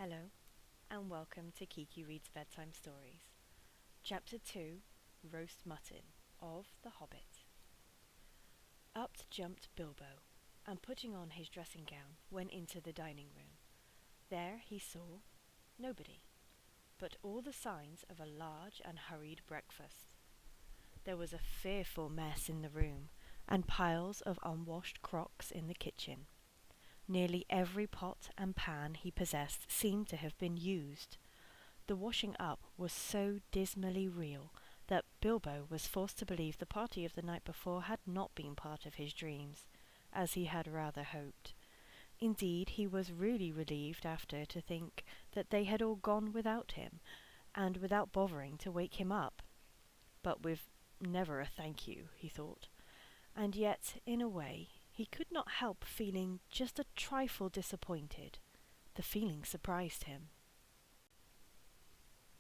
Hello, and welcome to Kiki Reads Bedtime Stories. Chapter 2, Roast Mutton of The Hobbit. Up jumped Bilbo, and putting on his dressing gown, went into the dining room. There he saw nobody, but all the signs of a large and hurried breakfast. There was a fearful mess in the room, and piles of unwashed crocks in the kitchen. Nearly every pot and pan he possessed seemed to have been used. The washing up was so dismally real that Bilbo was forced to believe the party of the night before had not been part of his dreams, as he had rather hoped. Indeed, he was really relieved after to think that they had all gone without him, and without bothering to wake him up. But with never a thank you, he thought. And yet, in a way, he could not help feeling just a trifle disappointed. The feeling surprised him.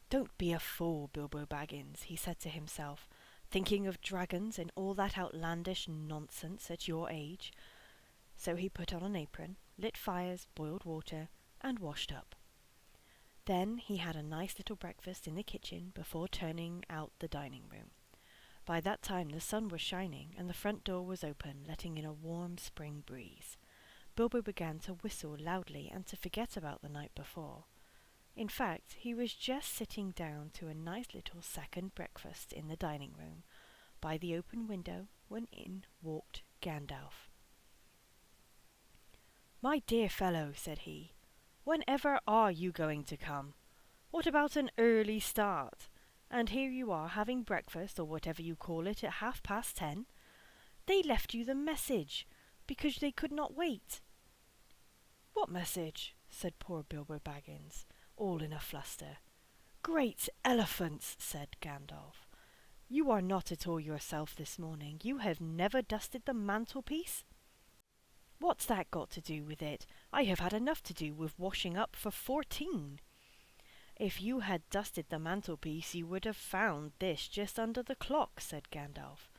"Don't be a fool, Bilbo Baggins," he said to himself, "thinking of dragons and all that outlandish nonsense at your age." So he put on an apron, lit fires, boiled water, and washed up. Then he had a nice little breakfast in the kitchen before turning out the dining room. By that time the sun was shining, and the front door was open, letting in a warm spring breeze. Bilbo began to whistle loudly and to forget about the night before. In fact, he was just sitting down to a nice little second breakfast in the dining room, by the open window, when in walked Gandalf. "My dear fellow," said he, "whenever are you going to come? What about an early start? And here you are having breakfast, or whatever you call it, at 10:30. They left you the message, because they could not wait." "What message?" said poor Bilbo Baggins, all in a fluster. "Great elephants!" said Gandalf. "You are not at all yourself this morning. You have never dusted the mantelpiece?" "What's that got to do with it? I have had enough to do with washing up for 14. "If you had dusted the mantelpiece you would have found this just under the clock," said Gandalf,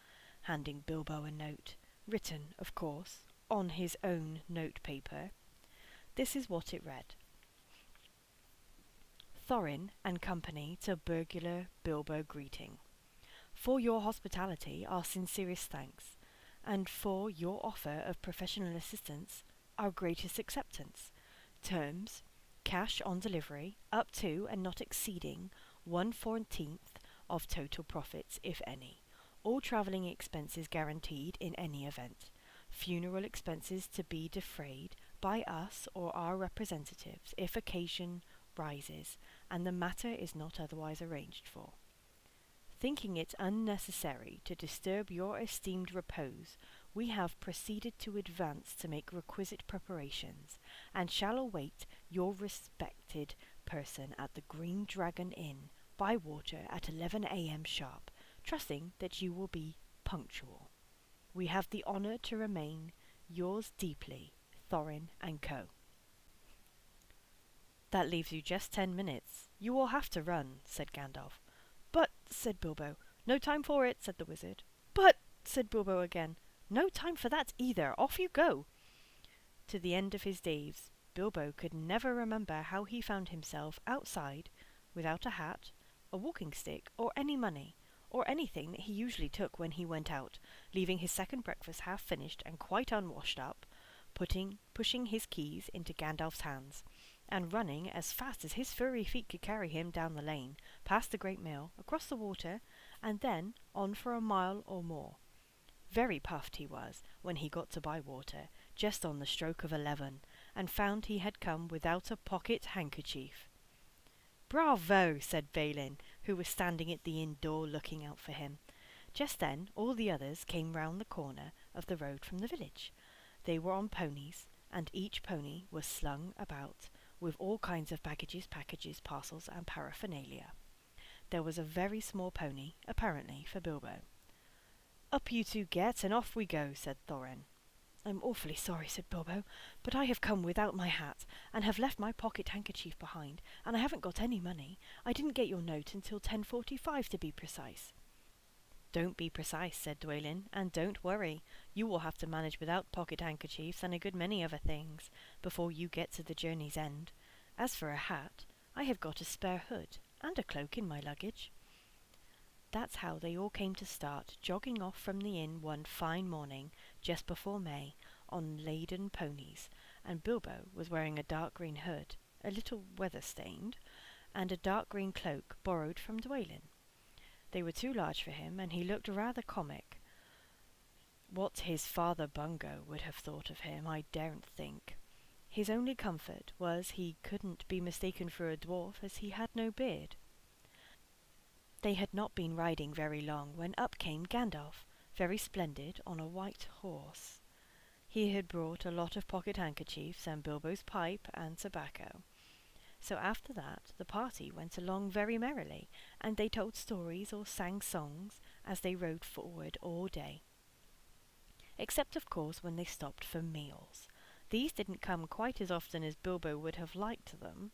handing Bilbo a note, written, of course, on his own note-paper. This is what it read: "Thorin and Company to Burglar Bilbo greeting. For your hospitality our sincerest thanks, and for your offer of professional assistance our greatest acceptance. Terms: cash on delivery, up to and not exceeding 1/14 of total profits, if any. All travelling expenses guaranteed in any event. Funeral expenses to be defrayed by us or our representatives if occasion rises and the matter is not otherwise arranged for. Thinking it unnecessary to disturb your esteemed repose, we have proceeded to advance to make requisite preparations, and shall await your respected person at the Green Dragon Inn, Bywater, at 11 a.m. sharp, trusting that you will be punctual. We have the honour to remain yours deeply, Thorin and Co." "That leaves you just 10 minutes. You will have to run," said Gandalf. "But," said Bilbo. "No time for it," said the wizard. "But," said Bilbo again. "No time for that either. Off you go." To the end of his days, Bilbo could never remember how he found himself outside, without a hat, a walking stick, or any money, or anything that he usually took when he went out, leaving his second breakfast half finished and quite unwashed up, pushing his keys into Gandalf's hands, and running as fast as his furry feet could carry him down the lane, past the great mill, across the water, and then on for a mile or more. Very puffed he was when he got to Bywater, just on the stroke of 11, and found he had come without a pocket-handkerchief. "Bravo!" said Balin, who was standing at the inn door looking out for him. Just then all the others came round the corner of the road from the village. They were on ponies, and each pony was slung about with all kinds of baggages, packages, parcels, and paraphernalia. There was a very small pony, apparently, for Bilbo. "Up you two get, and off we go," said Thorin. "I'm awfully sorry," said Bilbo, "but I have come without my hat, and have left my pocket-handkerchief behind, and I haven't got any money. I didn't get your note until 10:45 to be precise." "Don't be precise," said Dwalin, "and don't worry. You will have to manage without pocket-handkerchiefs and a good many other things before you get to the journey's end. As for a hat, I have got a spare hood and a cloak in my luggage." That's how they all came to start, jogging off from the inn one fine morning, just before May, on laden ponies, and Bilbo was wearing a dark green hood, a little weather-stained, and a dark green cloak borrowed from Dwalin. They were too large for him, and he looked rather comic. What his father Bungo would have thought of him, I daren't think. His only comfort was he couldn't be mistaken for a dwarf, as he had no beard. They had not been riding very long when up came Gandalf, very splendid, on a white horse. He had brought a lot of pocket handkerchiefs and Bilbo's pipe and tobacco. So after that the party went along very merrily, and they told stories or sang songs as they rode forward all day. Except, of course, when they stopped for meals. These didn't come quite as often as Bilbo would have liked them,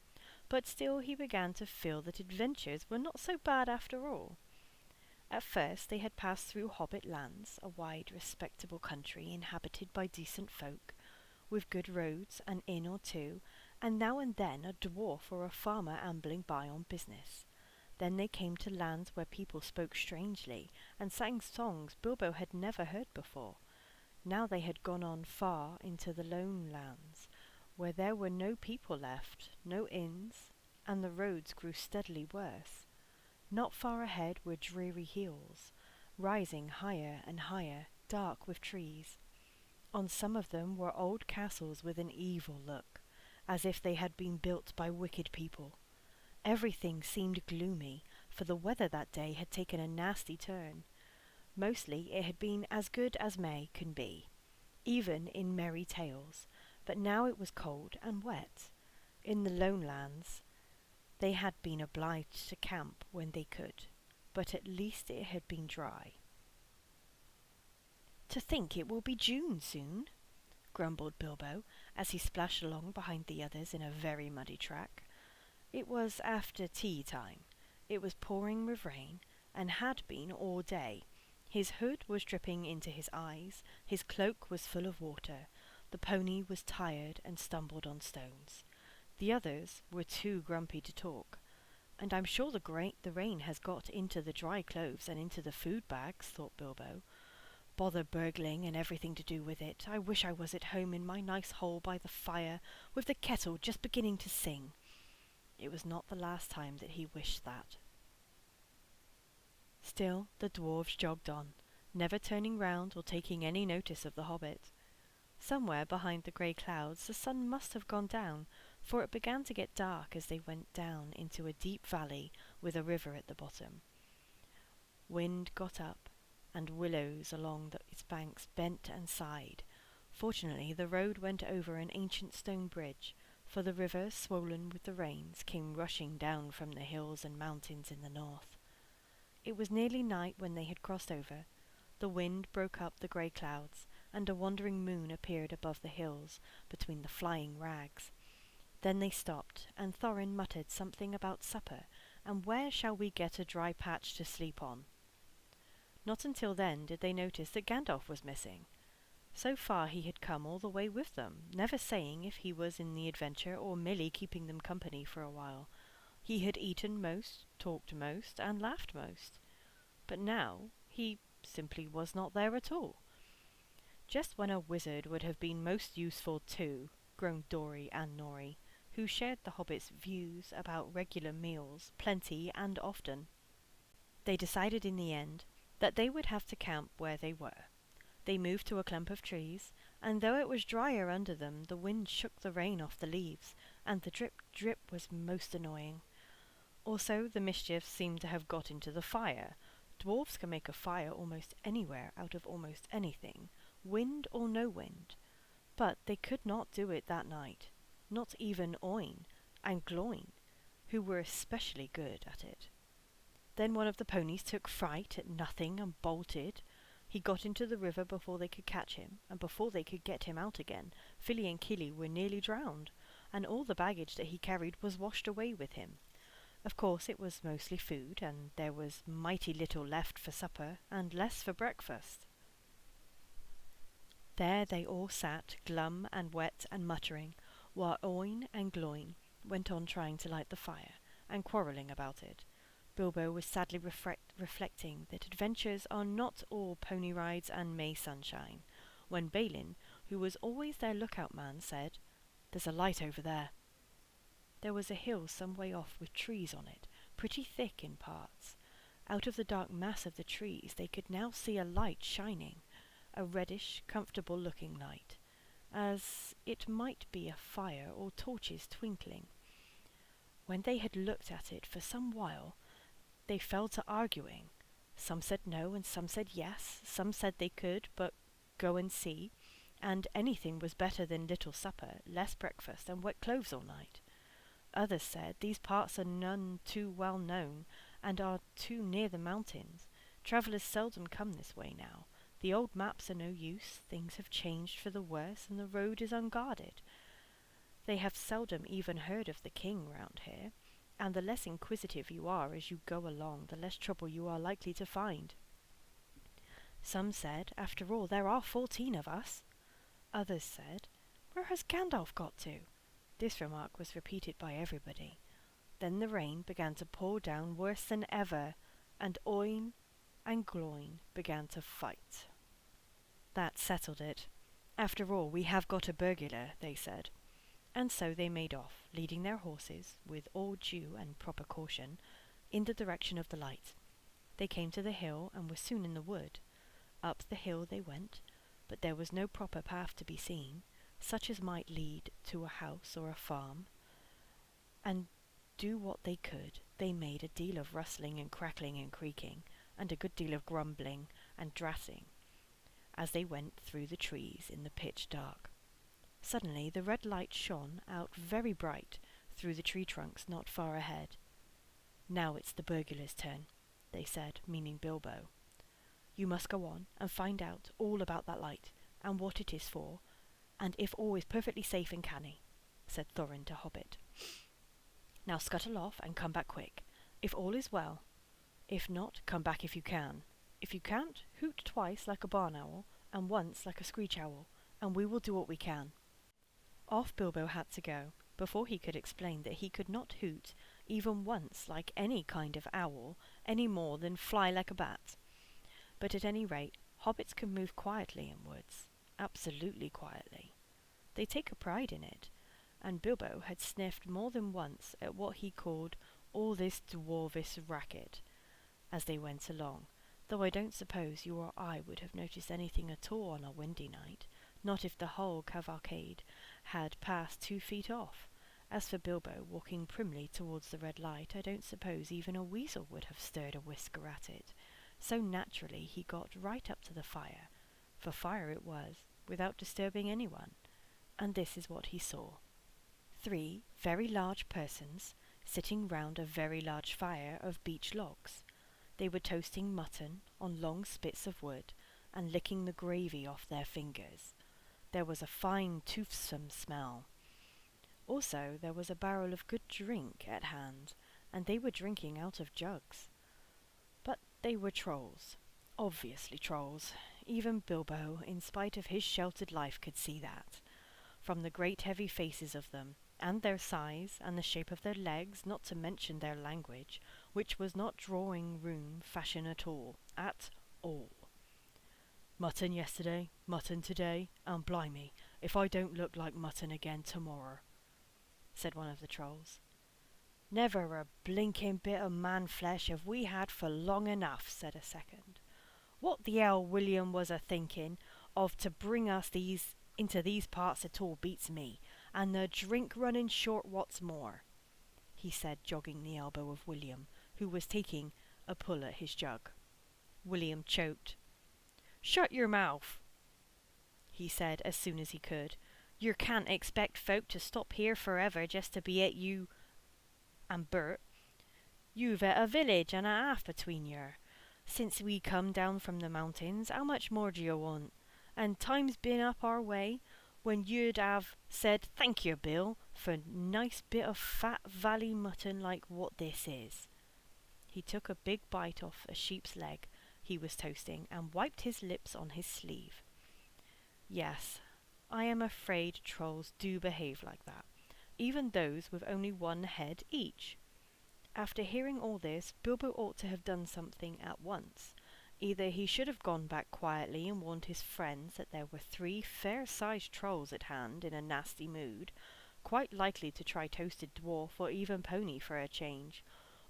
but still he began to feel that adventures were not so bad after all. At first they had passed through Hobbit lands, a wide respectable country inhabited by decent folk, with good roads, an inn or two, and now and then a dwarf or a farmer ambling by on business. Then they came to lands where people spoke strangely, and sang songs Bilbo had never heard before. Now they had gone on far into the lone lands, where there were no people left, no inns, and the roads grew steadily worse. Not far ahead were dreary hills, rising higher and higher, dark with trees. On some of them were old castles with an evil look, as if they had been built by wicked people. Everything seemed gloomy, for the weather that day had taken a nasty turn. Mostly it had been as good as May can be, even in merry tales, but now it was cold and wet. In the lone lands they had been obliged to camp when they could, but at least it had been dry. "To think it will be June soon," grumbled Bilbo, as he splashed along behind the others in a very muddy track. It was after tea time. It was pouring with rain, and had been all day. His hood was dripping into his eyes, his cloak was full of water, the pony was tired and stumbled on stones. The others were too grumpy to talk. "And I'm sure the rain has got into the dry clothes and into the food bags," thought Bilbo. "Bother burgling and everything to do with it. I wish I was at home in my nice hole by the fire, with the kettle just beginning to sing." It was not the last time that he wished that. Still the dwarves jogged on, never turning round or taking any notice of the hobbit. Somewhere behind the grey clouds the sun must have gone down, for it began to get dark as they went down into a deep valley with a river at the bottom. Wind got up, and willows along its banks bent and sighed. Fortunately the road went over an ancient stone bridge, for the river, swollen with the rains, came rushing down from the hills and mountains in the north. It was nearly night when they had crossed over. The wind broke up the grey clouds, and a wandering moon appeared above the hills, between the flying rags. Then they stopped, and Thorin muttered something about supper, and where shall we get a dry patch to sleep on? Not until then did they notice that Gandalf was missing. So far he had come all the way with them, never saying if he was in the adventure or merely keeping them company for a while. He had eaten most, talked most, and laughed most. But now he simply was not there at all. Just when a wizard would have been most useful too, groaned Dori and Nori, who shared the hobbits' views about regular meals, plenty and often. They decided in the end that they would have to camp where they were. They moved to a clump of trees, and though it was drier under them, the wind shook the rain off the leaves, and the drip-drip was most annoying. Also, the mischief seemed to have got into the fire. Dwarves can make a fire almost anywhere out of almost anything, wind or no wind. But they could not do it that night, not even Oin and Gloin, who were especially good at it. Then one of the ponies took fright at nothing and bolted. He got into the river before they could catch him, and before they could get him out again, Fili and Kili were nearly drowned, and all the baggage that he carried was washed away with him. Of course it was mostly food, and there was mighty little left for supper, and less for breakfast. There they all sat, glum and wet and muttering, while Oin and Gloin, went on trying to light the fire, and quarrelling about it. Bilbo was sadly reflecting that adventures are not all pony rides and May sunshine, when Balin, who was always their lookout man, said, "There's a light over there." There was a hill some way off with trees on it, pretty thick in parts. Out of the dark mass of the trees they could now see a light shining, a reddish, comfortable-looking light, as it might be a fire or torches twinkling. When they had looked at it for some while, they fell to arguing. Some said no, and some said yes. Some said they could, but go and see, and anything was better than little supper, less breakfast, and wet clothes all night. Others said these parts are none too well known, and are too near the mountains. Travellers seldom come this way now. The old maps are no use, things have changed for the worse, and the road is unguarded. They have seldom even heard of the king round here, and the less inquisitive you are as you go along, the less trouble you are likely to find. Some said, after all, there are 14 of us. Others said, where has Gandalf got to? This remark was repeated by everybody. Then the rain began to pour down worse than ever, and Oin and Gloin began to fight. That settled it. After all, we have got a burglar, they said. And so they made off, leading their horses, with all due and proper caution, in the direction of the light. They came to the hill, and were soon in the wood. Up the hill they went, but there was no proper path to be seen, such as might lead to a house or a farm. And do what they could, they made a deal of rustling and crackling and creaking, and a good deal of grumbling and dratting, as they went through the trees in the pitch dark. Suddenly the red light shone out very bright through the tree trunks not far ahead. "Now it's the burglar's turn," they said, meaning Bilbo. "You must go on and find out all about that light, and what it is for, and if all is perfectly safe and canny," said Thorin to Hobbit. "Now scuttle off and come back quick, if all is well. If not, come back if you can. If you can't, hoot twice like a barn owl, and once like a screech owl, and we will do what we can." Off Bilbo had to go, before he could explain that he could not hoot even once like any kind of owl, any more than fly like a bat. But at any rate, hobbits can move quietly in woods, absolutely quietly. They take a pride in it, and Bilbo had sniffed more than once at what he called all this dwarvish racket as they went along, though I don't suppose you or I would have noticed anything at all on a windy night, not if the whole cavalcade had passed 2 feet off. As for Bilbo walking primly towards the red light, I don't suppose even a weasel would have stirred a whisker at it. So naturally he got right up to the fire, for fire it was, without disturbing anyone. And this is what he saw. 3 very large persons sitting round a very large fire of beech logs. They were toasting mutton on long spits of wood, and licking the gravy off their fingers. There was a fine toothsome smell. Also there was a barrel of good drink at hand, and they were drinking out of jugs. But they were trolls. Obviously trolls. Even Bilbo, in spite of his sheltered life, could see that. From the great heavy faces of them, and their size, and the shape of their legs, not to mention their language, which was not drawing-room fashion at all. At all. "Mutton yesterday, mutton today, and blimey, if I don't look like mutton again tomorrow," said one of the trolls. "Never a blinking bit of man-flesh have we had for long enough," said a second. "What the hell William was a-thinking of to bring us into these parts at all beats me, and the drink running short what's more," he said, jogging the elbow of William, who was taking a pull at his jug. William choked. "Shut your mouth," he said as soon as he could. "You can't expect folk to stop here forever just to be at you and Bert. You've a village and a half between yer. Since we come down from the mountains, how much more do you want? And time's been up our way when you'd have said thank you, Bill, for nice bit of fat valley mutton like what this is." He took a big bite off a sheep's leg he was toasting, and wiped his lips on his sleeve. "Yes, I am afraid trolls do behave like that. even those with only one head each. After hearing all this, Bilbo ought to have done something at once. Either he should have gone back quietly and warned his friends that there were 3 fair-sized trolls at hand in a nasty mood, quite likely to try toasted dwarf or even pony for a change,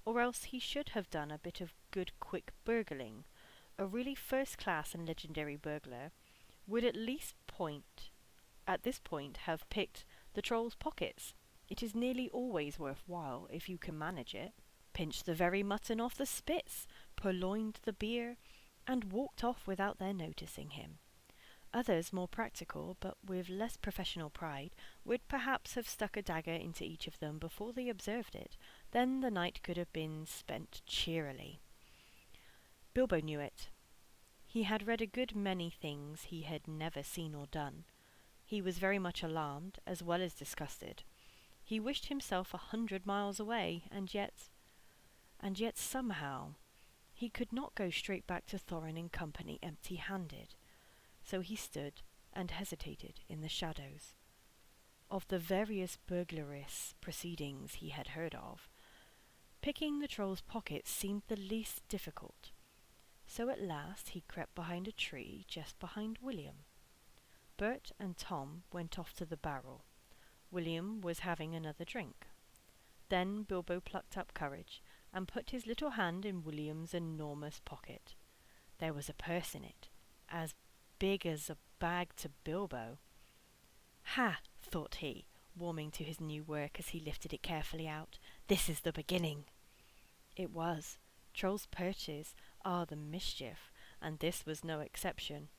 or else he should have done a bit of good quick burgling. A really first-class and legendary burglar would at this point have picked the troll's pockets. It is nearly always worthwhile if you can manage it. Pinched the very mutton off the spits, purloined the beer, and walked off without their noticing him. Others, more practical, but with less professional pride, would perhaps have stuck a dagger into each of them before they observed it. Then the night could have been spent cheerily. Bilbo knew it. He had read a good many things he had never seen or done. He was very much alarmed, as well as disgusted. He wished himself 100 miles away, and yet somehow, he could not go straight back to Thorin and company empty-handed. So he stood and hesitated in the shadows. Of the various burglarious proceedings he had heard of, picking the troll's pockets seemed the least difficult. So at last he crept behind a tree just behind William. Bert and Tom went off to the barrel. William was having another drink. Then Bilbo plucked up courage and put his little hand in William's enormous pocket. There was a purse in it, as big as a bag to Bilbo. "Ha!" thought he, warming to his new work as he lifted it carefully out. "This is the beginning." It was. Trolls' purses are the mischief, and this was no exception.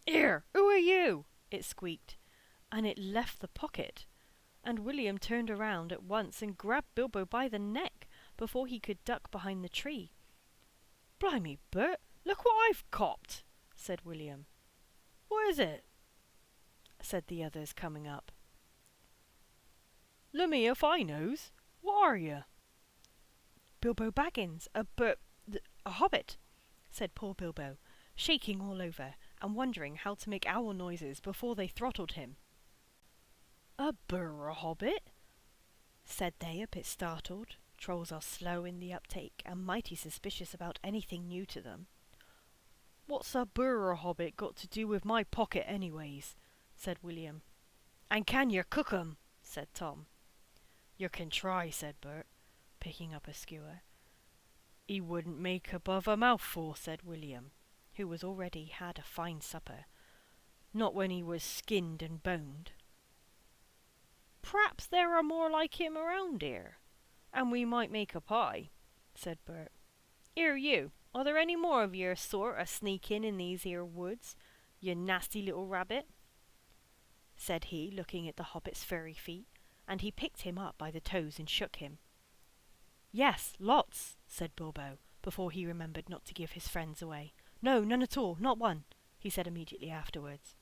"Here, who are you?" it squeaked, and it left the pocket, and William turned around at once and grabbed Bilbo by the neck before he could duck behind the tree. "Blimey, Bert, look what I've copped," said William. "What is it?" said the others, coming up. "Lumme if I knows. What are you?" "Bilbo Baggins, a hobbit," said poor Bilbo, shaking all over and wondering how to make owl noises before they throttled him. "A hobbit?" said they, a bit startled. Trolls are slow in the uptake and mighty suspicious about anything new to them. "What's a hobbit got to do with my pocket anyways?" said William. "And can yer cook 'em?" said Tom. "Yer can try," said Bert, picking up a skewer. "He wouldn't make above a mouthful," said William, who was already had a fine supper. "Not when he was skinned and boned." "P'raps there are more like him around here, and we might make a pie," said Bert. "Here you, are there any more of your sort a sneaking in these here woods, you nasty little rabbit?" said he, looking at the hobbit's furry feet, and he picked him up by the toes and shook him. "Yes, lots," said Bilbo, before he remembered not to give his friends away. "No, none at all, not one," he said immediately afterwards.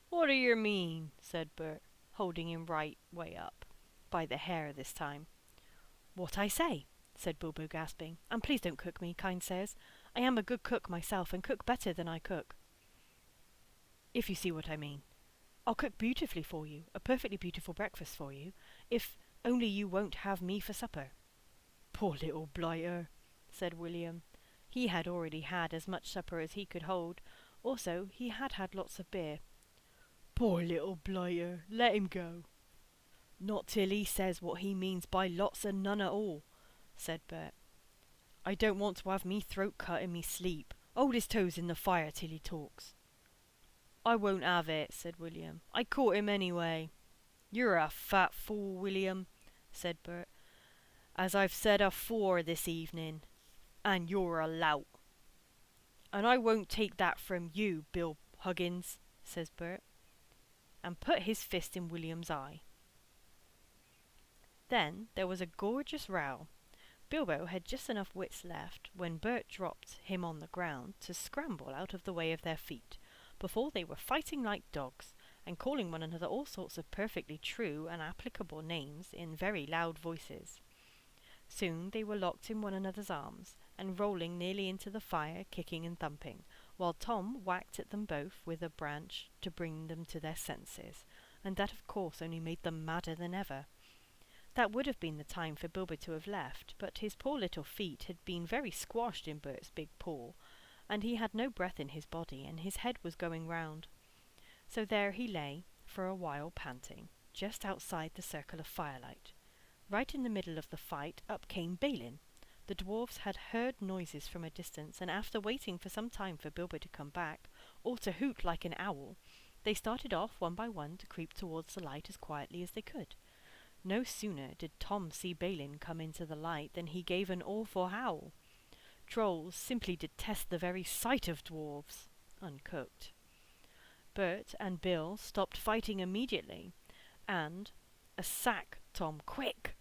"What do yer mean?" said Bert, holding him right way up, by the hair this time. "What I say," said Bilbo, gasping, "and please don't cook me, kind sirs. I am a good cook myself, and cook better than I cook, if you see what I mean. I'll cook beautifully for you, a perfectly beautiful breakfast for you, if only you won't have me for supper." "Poor little blighter," said William. He had already had as much supper as he could hold. Also, he had had lots of beer. "Poor little blighter, let him go." "Not till he says what he means by lots and none at all," said Bert. "I don't want to have me throat cut in me sleep. Hold his toes in the fire till he talks." "I won't have it," said William. "I caught him anyway." "You're a fat fool, William," said Bert, "as I've said afore this evening, and you're a lout." "And I won't take that from you, Bill Huggins," says Bert, and put his fist in William's eye. Then there was a gorgeous row. Bilbo had just enough wits left, when Bert dropped him on the ground, to scramble out of the way of their feet, before they were fighting like dogs, and calling one another all sorts of perfectly true and applicable names in very loud voices. Soon they were locked in one another's arms, and rolling nearly into the fire, kicking and thumping, while Tom whacked at them both with a branch to bring them to their senses, and that of course only made them madder than ever. That would have been the time for Bilbo to have left, but his poor little feet had been very squashed in Bert's big paw, and he had no breath in his body, and his head was going round. So there he lay, for a while panting, just outside the circle of firelight. Right in the middle of the fight up came Balin. The dwarfs had heard noises from a distance, and after waiting for some time for Bilbo to come back, or to hoot like an owl, they started off one by one to creep towards the light as quietly as they could. No sooner did Tom see Balin come into the light than he gave an awful howl. Trolls simply detest the very sight of dwarves, uncooked. Bert and Bill stopped fighting immediately, and, "A sack, Tom, quick!"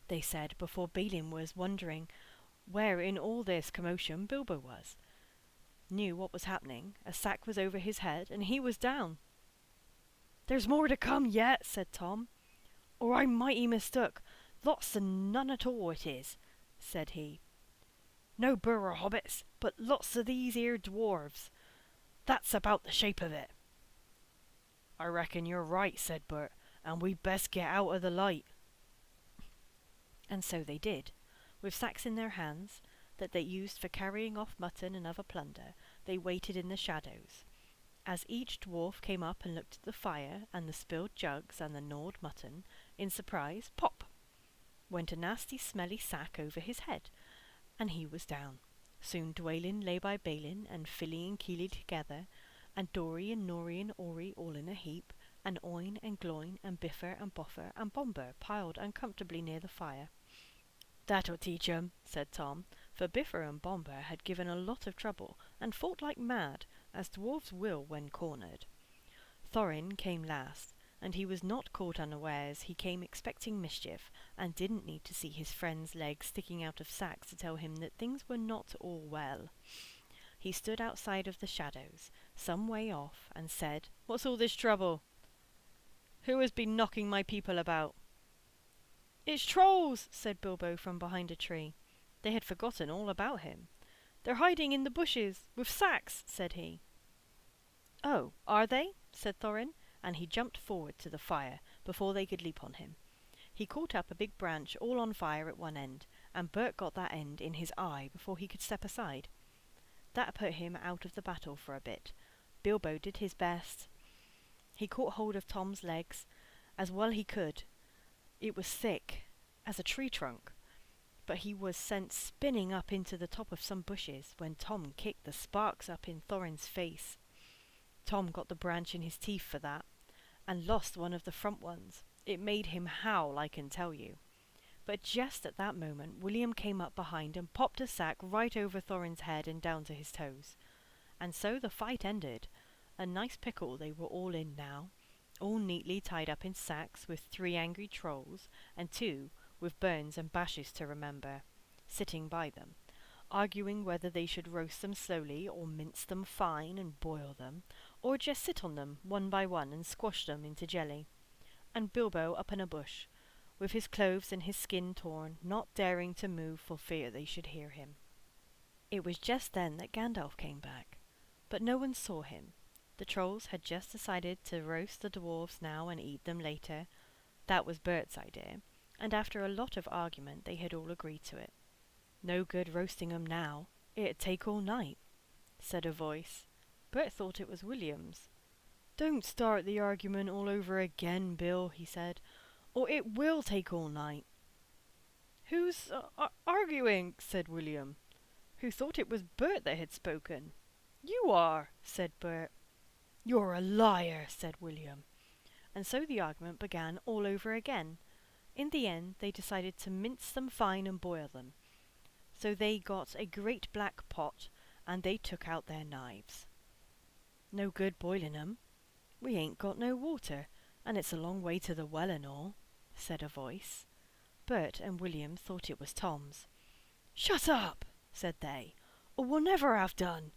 they said, before Balin was wondering where in all this commotion Bilbo was. Knew what was happening. A sack was over his head, and he was down. "There's more to come yet," said Tom, "or I'm mighty mistook. Lots of none at all it is," said he. "No burrer hobbits, but lots of these here dwarves. That's about the shape of it." "I reckon you're right," said Bert, "and we'd best get out of the light." And so they did. With sacks in their hands, that they used for carrying off mutton and other plunder, they waited in the shadows. As each dwarf came up and looked at the fire, and the spilled jugs, and the gnawed mutton, in surprise, pop! Went a nasty smelly sack over his head, and he was down. Soon Dwalin lay by Balin, and Filly and Keely together, and Dory and Nori and Ori all in a heap, and Oin and Gloin and Biffer and Boffer and Bomber piled uncomfortably near the fire. "That'll teach 'em," said Tom, for Biffer and Bomber had given a lot of trouble, and fought like mad, as dwarves will when cornered. Thorin came last, and he was not caught unawares. He came expecting mischief, and didn't need to see his friend's legs sticking out of sacks to tell him that things were not all well. He stood outside of the shadows, some way off, and said, "What's all this trouble? Who has been knocking my people about?" "It's trolls," said Bilbo from behind a tree. They had forgotten all about him. "They're hiding in the bushes, with sacks," said he. "Oh, are they?" said Thorin, and he jumped forward to the fire before they could leap on him. He caught up a big branch all on fire at one end, and Bert got that end in his eye before he could step aside. That put him out of the battle for a bit. Bilbo did his best. He caught hold of Tom's legs as well he could. It was thick as a tree trunk, but he was sent spinning up into the top of some bushes when Tom kicked the sparks up in Thorin's face. Tom got the branch in his teeth for that, and lost one of the front ones. It made him howl, I can tell you. But just at that moment William came up behind and popped a sack right over Thorin's head and down to his toes. And so the fight ended. A nice pickle they were all in now, all neatly tied up in sacks, with 3 angry trolls, and 2 with burns and bashes to remember, sitting by them, arguing whether they should roast them slowly, or mince them fine and boil them, or just sit on them one by one and squash them into jelly. And Bilbo up in a bush, with his clothes and his skin torn, not daring to move for fear they should hear him. It was just then that Gandalf came back, but no one saw him. The trolls had just decided to roast the dwarves now and eat them later. That was Bert's idea, and after a lot of argument they had all agreed to it. "No good roasting 'em now. It'd take all night," said a voice. Bert thought it was William's. "Don't start the argument all over again, Bill," he said, "or it will take all night." "Who's arguing?" said William, who thought it was Bert that had spoken. "You are," said Bert. "You're a liar," said William. And so the argument began all over again. In the end they decided to mince them fine and boil them. So they got a great black pot, and they took out their knives. "No good boiling 'em. We ain't got no water, and it's a long way to the well and all," said a voice. Bert and William thought it was Tom's. "Shut up," said they, "or we'll never have done.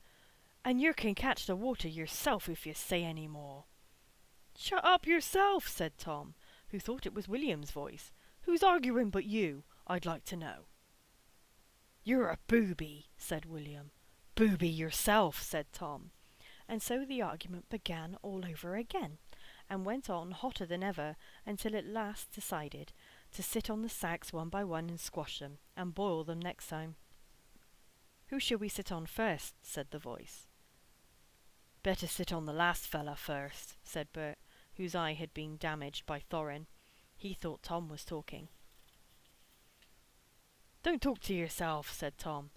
And yer can catch the water yourself if you say any more." "Shut up yourself," said Tom, who thought it was William's voice. "Who's arguing but you, I'd like to know?" "You're a booby," said William. "Booby yourself," said Tom. And so the argument began all over again, and went on hotter than ever until at last decided to sit on the sacks one by one and squash them, and boil them next time. "Who shall we sit on first?" said the voice. "Better sit on the last fella first," said Bert, whose eye had been damaged by Thorin. He thought Tom was talking. "Don't talk to yourself," said Tom.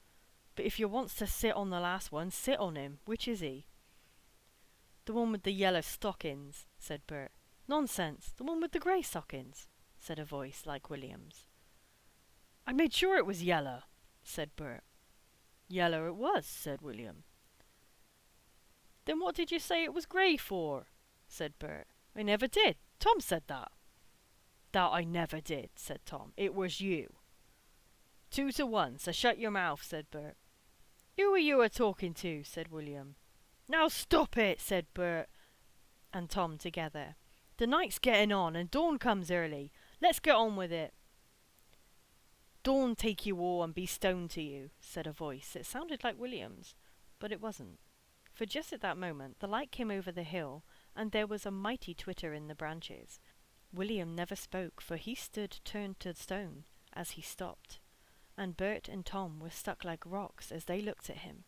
"But if you wants to sit on the last one, sit on him. Which is he?" "The one with the yellow stockings," said Bert. "Nonsense, the one with the grey stockings," said a voice like William's. "I made sure it was yellow," said Bert. "Yellow it was," said William. "Then what did you say it was grey for?" said Bert. "I never did. Tom said that." "That I never did," said Tom. "It was you." "2 to 1, so shut your mouth," said Bert. "Who are you a-talking to?" said William. "Now stop it," said Bert and Tom together. "The night's getting on, and dawn comes early. Let's get on with it." "Dawn take you all and be stoned to you," said a voice. It sounded like William's, but it wasn't. For just at that moment the light came over the hill, and there was a mighty twitter in the branches. William never spoke, for he stood turned to stone as he stopped, and Bert and Tom were stuck like rocks as they looked at him.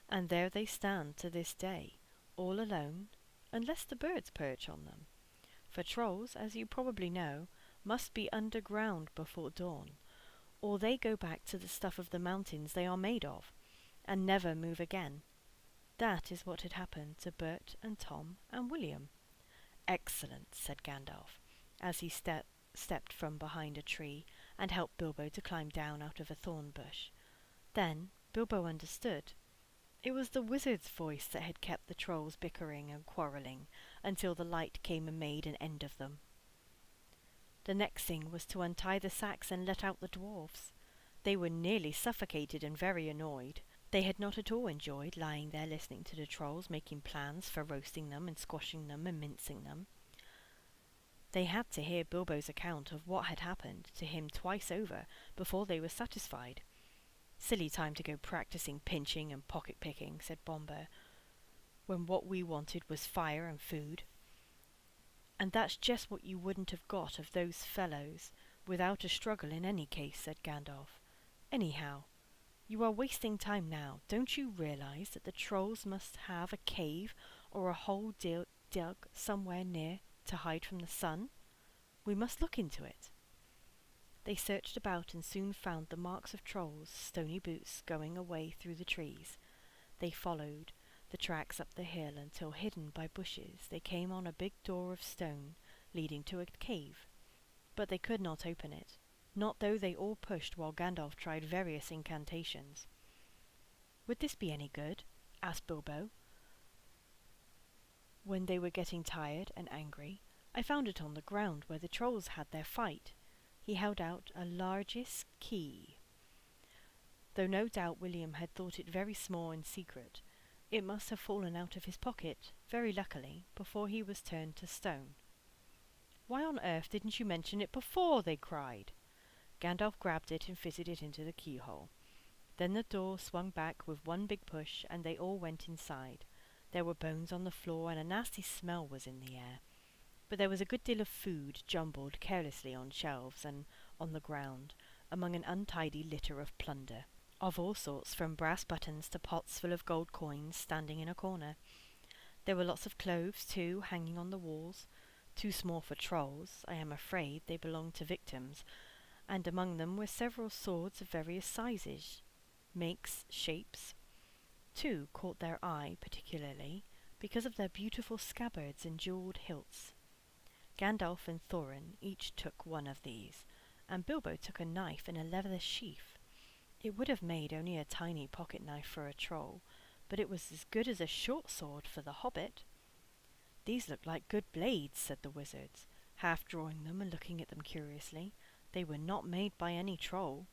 And there they stand to this day, all alone, unless the birds perch on them. For trolls, as you probably know, must be underground before dawn, or they go back to the stuff of the mountains they are made of, and never move again. That is what had happened to Bert and Tom and William. "Excellent," said Gandalf, as he stepped from behind a tree and helped Bilbo to climb down out of a thorn bush. Then Bilbo understood. It was the wizard's voice that had kept the trolls bickering and quarrelling until the light came and made an end of them. The next thing was to untie the sacks and let out the dwarfs. They were nearly suffocated and very annoyed. They had not at all enjoyed lying there listening to the trolls making plans for roasting them and squashing them and mincing them. They had to hear Bilbo's account of what had happened to him twice over before they were satisfied. "Silly time to go practising pinching and pocket-picking," said Bomber, "when what we wanted was fire and food." "And that's just what you wouldn't have got of those fellows without a struggle in any case," said Gandalf. "Anyhow, you are wasting time now. Don't you realize that the trolls must have a cave or a hole dug somewhere near to hide from the sun? We must look into it." They searched about and soon found the marks of trolls' stony boots going away through the trees. They followed the tracks up the hill until, hidden by bushes, they came on a big door of stone leading to a cave. But they could not open it, not though they all pushed while Gandalf tried various incantations. "Would this be any good?" asked Bilbo, when they were getting tired and angry. "I found it on the ground where the trolls had their fight." He held out a largest key. Though no doubt William had thought it very small and secret, it must have fallen out of his pocket, very luckily, before he was turned to stone. "Why on earth didn't you mention it before?" they cried. Gandalf grabbed it and fitted it into the keyhole. Then the door swung back with one big push, and they all went inside. There were bones on the floor, and a nasty smell was in the air. But there was a good deal of food jumbled carelessly on shelves and on the ground, among an untidy litter of plunder, of all sorts, from brass buttons to pots full of gold coins standing in a corner. There were lots of clothes, too, hanging on the walls, too small for trolls. I am afraid they belonged to victims, and among them were several swords of various sizes, makes, shapes. Two caught their eye particularly because of their beautiful scabbards and jewelled hilts. Gandalf and Thorin each took one of these, and Bilbo took a knife in a leather sheath. It would have made only a tiny pocket knife for a troll, but it was as good as a short sword for the Hobbit. "These look like good blades," said the wizards, half drawing them and looking at them curiously. "They were not made by any troll,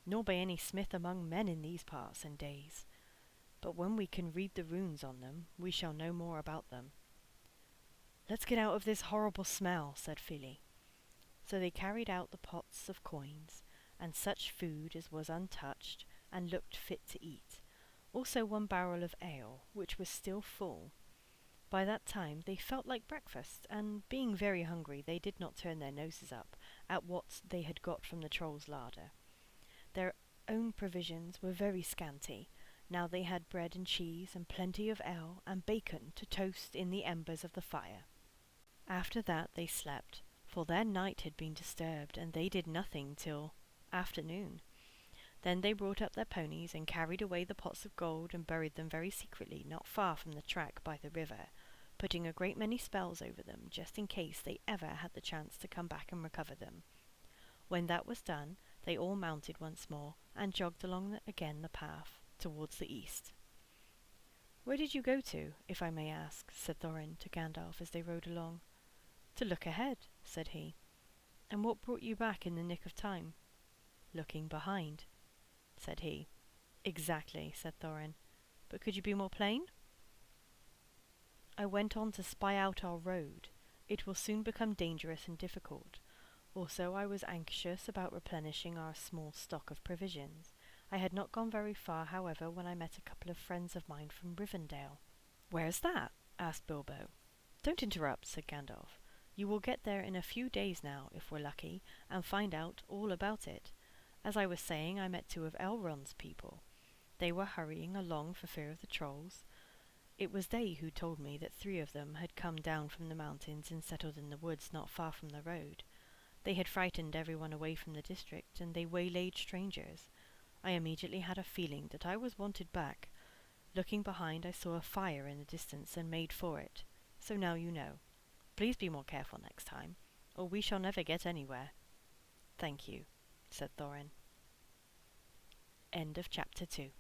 nor by any smith among men in these parts and days. But when we can read the runes on them, we shall know more about them." "Let's get out of this horrible smell," said Fili. So they carried out the pots of coins, and such food as was untouched and looked fit to eat, also one barrel of ale, which was still full. By that time they felt like breakfast, and being very hungry they did not turn their noses up at what they had got from the troll's larder. Their own provisions were very scanty. Now they had bread and cheese and plenty of ale and bacon to toast in the embers of the fire. After that they slept, for their night had been disturbed, and they did nothing till afternoon. Then they brought up their ponies and carried away the pots of gold and buried them very secretly not far from the track by the river, putting a great many spells over them just in case they ever had the chance to come back and recover them. When that was done, they all mounted once more and jogged along again the path towards the east. "Where did you go to, if I may ask?" said Thorin to Gandalf as they rode along. "To look ahead," said he. "And what brought you back in the nick of time?" "Looking behind," said he. "Exactly," said Thorin. "But could you be more plain?" "I went on to spy out our road. It will soon become dangerous and difficult. Also, I was anxious about replenishing our small stock of provisions. I had not gone very far, however, when I met a couple of friends of mine from Rivendell." "Where's that?" asked Bilbo. "Don't interrupt," said Gandalf. "You will get there in a few days now, if we're lucky, and find out all about it. As I was saying, I met two of Elrond's people. They were hurrying along for fear of the trolls. It was they who told me that 3 of them had come down from the mountains and settled in the woods not far from the road. They had frightened everyone away from the district, and they waylaid strangers. I immediately had a feeling that I was wanted back. Looking behind, I saw a fire in the distance and made for it. So now you know. Please be more careful next time, or we shall never get anywhere." "Thank you," said Thorin. End of chapter 2.